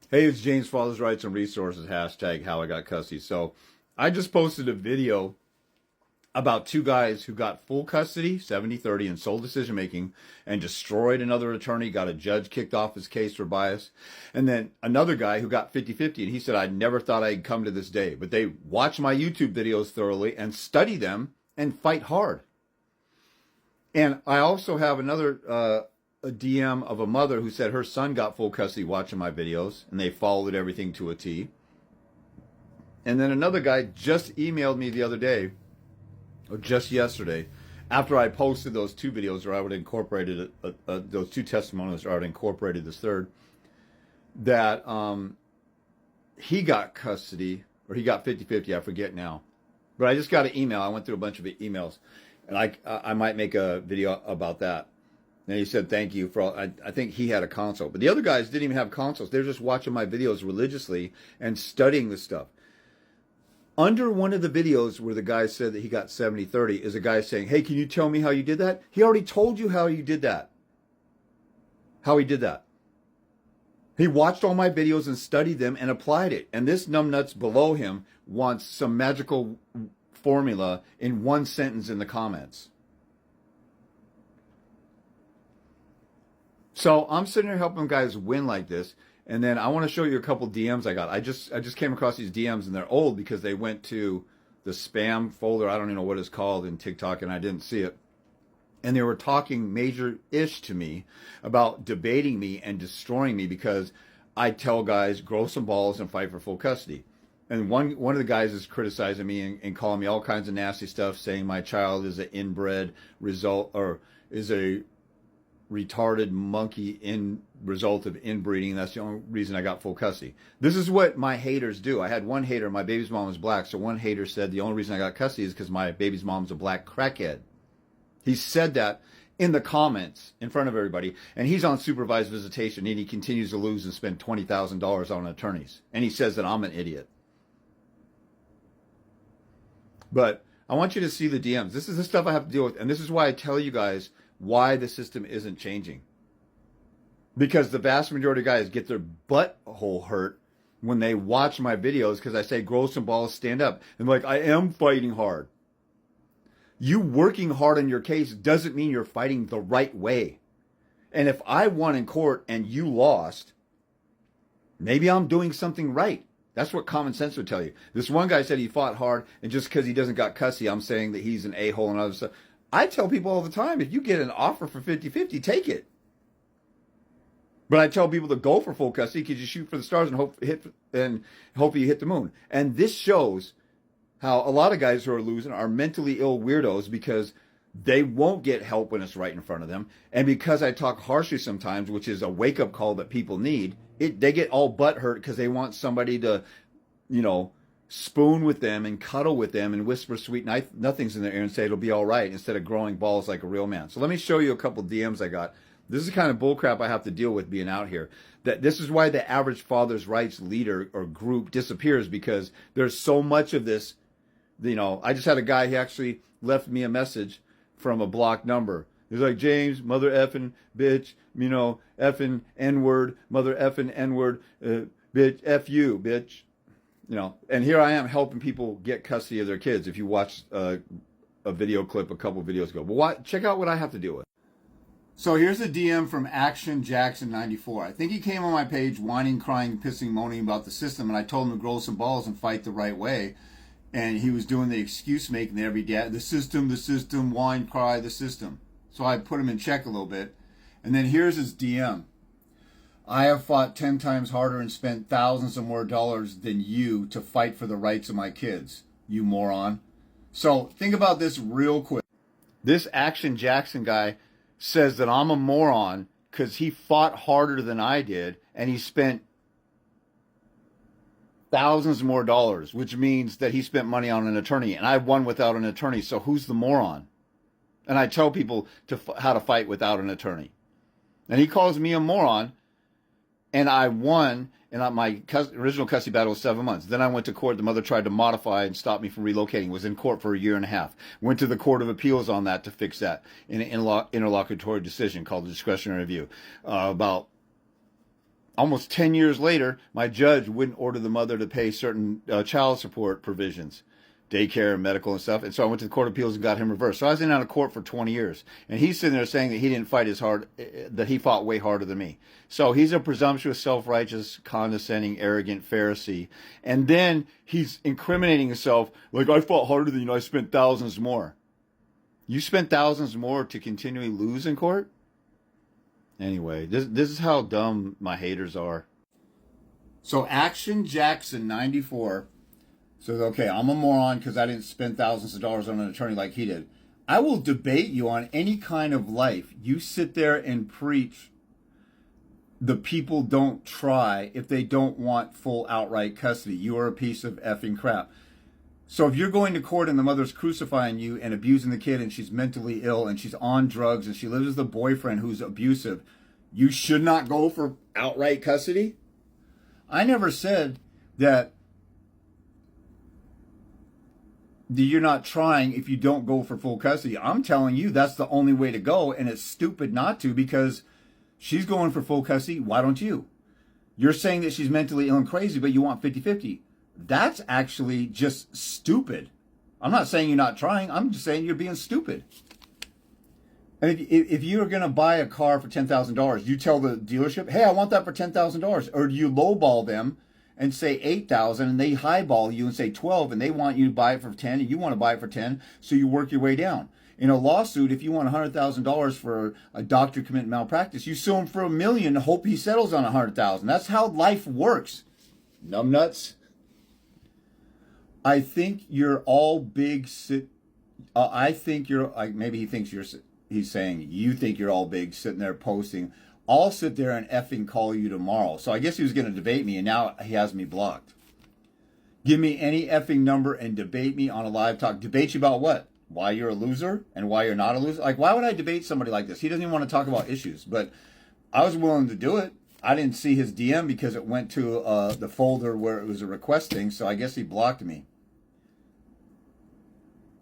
Hey, it's James, Father's Rights and Resources, hashtag how I got custody. So I just posted a video about two guys who got full custody, 70-30, and sole decision making, and destroyed another attorney, got a judge kicked off his case for bias. And then another guy who got 50-50, and he said, I never thought I'd come to this day. But they watch my YouTube videos thoroughly and study them and fight hard. And I also have another a DM of a mother who said her son got full custody watching my videos, and they followed everything to a T. And then another guy just emailed me the other day, or just yesterday, after I posted those two videos where I would incorporated those two testimonials, or I would incorporated this third, that he got custody, or he got 50-50, I forget now. But I just got an email. I went through a bunch of emails, and I might make a video about that. And he said, thank you for all. I think he had a consult. But the other guys didn't even have consults. They're just watching my videos religiously and studying the stuff. Under one of the videos where the guy said that he got 70-30 is a guy saying, hey, can you tell me how you did that? He already told you how you did that. How he did that. He watched all my videos and studied them and applied it. And this numbnuts below him wants some magical formula in one sentence in the comments. So I'm sitting here helping guys win like this, and then I want to show you a couple DMs I got. I just came across these DMs, and they're old because they went to the spam folder. I don't even know what it's called in TikTok, and I didn't see it. And they were talking major-ish to me about debating me and destroying me because I tell guys, grow some balls and fight for full custody. And one of the guys is criticizing me and calling me all kinds of nasty stuff, saying my child is an inbred result, or is a retarded monkey in result of inbreeding. That's the only reason I got full custody. This is what my haters do. I had one hater, my baby's mom was black, so one hater said the only reason I got custody is because my baby's mom's a black crackhead. He said that in the comments in front of everybody, and he's on supervised visitation, and he continues to lose and spend $20,000 on attorneys, and he says that I'm an idiot. But I want you to see the DMs. This is the stuff I have to deal with, and this is why I tell you guys why the system isn't changing. Because the vast majority of guys get their butthole hurt when they watch my videos because I say, grow some balls, stand up. And like, I am fighting hard. You working hard on your case doesn't mean you're fighting the right way. And if I won in court and you lost, maybe I'm doing something right. That's what common sense would tell you. This one guy said he fought hard, and just because he doesn't got custody, I'm saying that he's an a-hole and other stuff. I tell people all the time, if you get an offer for 50-50, take it. But I tell people to go for full custody because you shoot for the stars and hopefully you hit the moon. And this shows how a lot of guys who are losing are mentally ill weirdos because they won't get help when it's right in front of them. And because I talk harshly sometimes, which is a wake-up call that people need, they get all butthurt because they want somebody to, spoon with them and cuddle with them and whisper sweet nothings in their ear and say it'll be all right instead of growing balls like a real man. So let me show you a couple DMs I got. This is the kind of bullcrap I have to deal with being out here. That this is why the average father's rights leader or group disappears, because there's so much of this. I just had a guy, he actually left me a message from a blocked number. He's like, James, mother effing bitch, effing N-word, mother effing N-word, bitch, F you, bitch. And here I am helping people get custody of their kids. If you watched a video clip a couple videos ago, but check out what I have to deal with. So here's a DM from Action Jackson 94. I think he came on my page whining, crying, pissing, moaning about the system, and I told him to grow some balls and fight the right way. And he was doing the excuse making every day. The system, whine, cry, the system. So I put him in check a little bit. And then here's his DM. I have fought 10 times harder and spent thousands of more dollars than you to fight for the rights of my kids, you moron. So think about this real quick. This Action Jackson guy says that I'm a moron because he fought harder than I did and he spent thousands more dollars, which means that he spent money on an attorney, and I won without an attorney. So who's the moron? And I tell people how to fight without an attorney. And he calls me a moron. And I won, and my original custody battle was 7 months. Then I went to court. The mother tried to modify and stop me from relocating. Was in court for a year and a half. Went to the Court of Appeals on that to fix that in an interlocutory decision called the discretionary review. About almost 10 years later, my judge wouldn't order the mother to pay certain child support provisions, daycare and medical and stuff. And so I went to the Court of Appeals and got him reversed. So I was in and out of court for 20 years. And he's sitting there saying that he didn't fight as hard, that he fought way harder than me. So he's a presumptuous, self-righteous, condescending, arrogant Pharisee. And then he's incriminating himself like, I fought harder than you, I spent thousands more. You spent thousands more to continually lose in court? Anyway, this is how dumb my haters are. So Action Jackson 94 says, okay, I'm a moron because I didn't spend thousands of dollars on an attorney like he did. I will debate you on any kind of life. You sit there and preach the people don't try if they don't want full outright custody. You are a piece of effing crap. So if you're going to court and the mother's crucifying you and abusing the kid and she's mentally ill and she's on drugs and she lives with a boyfriend who's abusive, you should not go for outright custody? I never said that you're not trying if you don't go for full custody. I'm telling you that's the only way to go, and it's stupid not to because she's going for full custody. Why don't you? You're saying that she's mentally ill and crazy, but you want 50-50. That's actually just stupid. I'm not saying you're not trying. I'm just saying you're being stupid. And if you're going to buy a car for $10,000, you tell the dealership, hey, I want that for $10,000. Or do you lowball them and say $8,000 and they highball you and say 12 and they want you to buy it for 10 and you want to buy it for 10, so you work your way down. In a lawsuit, if you want $100,000 for a doctor committing malpractice, you sue him for $1 million and hope he settles on $100,000. That's how life works. Numbnuts. I think you're all big. I think you're. Maybe he thinks you're. He's saying you think you're all big, sitting there posting. I'll sit there and effing call you tomorrow. So I guess he was going to debate me, and now he has me blocked. Give me any effing number and debate me on a live talk. Debate you about what? Why you're a loser and why you're not a loser? Like, why would I debate somebody like this? He doesn't even want to talk about issues, but I was willing to do it. I didn't see his DM because it went to the folder where it was a request thing, so I guess he blocked me.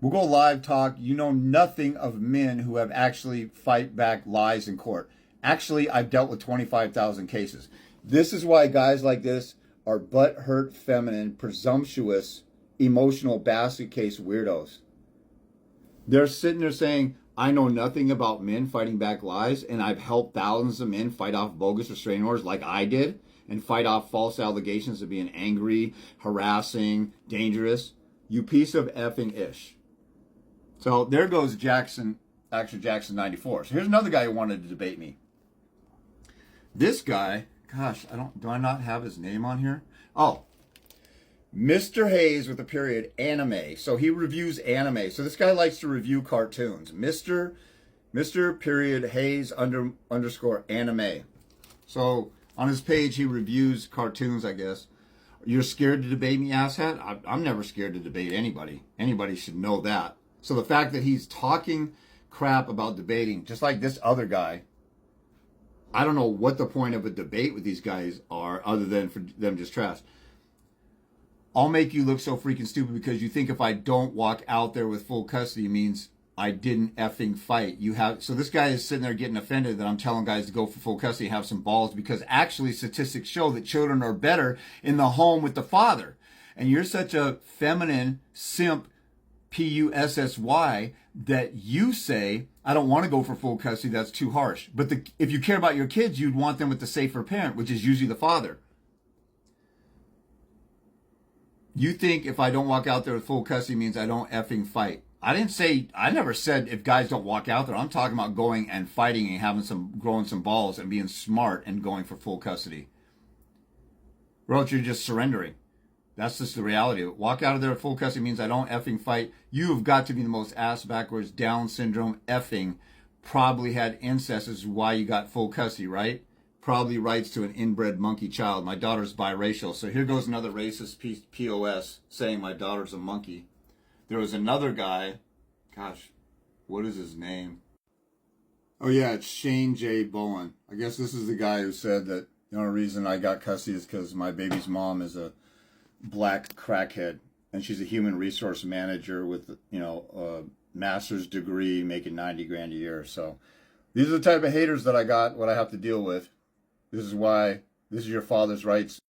We'll go live talk. You know nothing of men who have actually fight back lies in court. Actually, I've dealt with 25,000 cases. This is why guys like this are butthurt, feminine, presumptuous, emotional basket case weirdos. They're sitting there saying, I know nothing about men fighting back lies, and I've helped thousands of men fight off bogus restraining orders like I did, and fight off false allegations of being angry, harassing, dangerous. You piece of effing ish. So there goes Jackson, actually Jackson 94. So here's another guy who wanted to debate me. This guy, gosh, do I not have his name on here? Oh, Mr. Hayes with a period, anime. So he reviews anime. So this guy likes to review cartoons. Mr. period Hayes underscore anime. So on his page, he reviews cartoons, I guess. You're scared to debate me, asshat? I'm never scared to debate anybody. Anybody should know that. So the fact that he's talking crap about debating, just like this other guy, I don't know what the point of a debate with these guys are other than for them just trash. I'll make you look so freaking stupid because you think if I don't walk out there with full custody means I didn't effing fight. So this guy is sitting there getting offended that I'm telling guys to go for full custody and have some balls because actually statistics show that children are better in the home with the father. And you're such a feminine simp, Pussy, that you say, I don't want to go for full custody, that's too harsh. But if you care about your kids, you'd want them with the safer parent, which is usually the father. You think if I don't walk out there with full custody means I don't effing fight. I never said if guys don't walk out there. I'm talking about going and fighting and growing some balls and being smart and going for full custody. Or else you're just surrendering. That's just the reality of it. Walk out of there with full custody means I don't effing fight. You've got to be the most ass backwards, Down syndrome effing. Probably had incest is why you got full custody, right? Probably writes to an inbred monkey child. My daughter's biracial. So here goes another racist POS saying my daughter's a monkey. There was another guy. Gosh, what is his name? Oh yeah, it's Shane J. Bowen. I guess this is the guy who said that the only reason I got custody is because my baby's mom is a black crackhead, and she's a human resource manager with, a master's degree, making 90 grand a year. So these are the type of haters that I got, what I have to deal with. This is why This is your father's rights.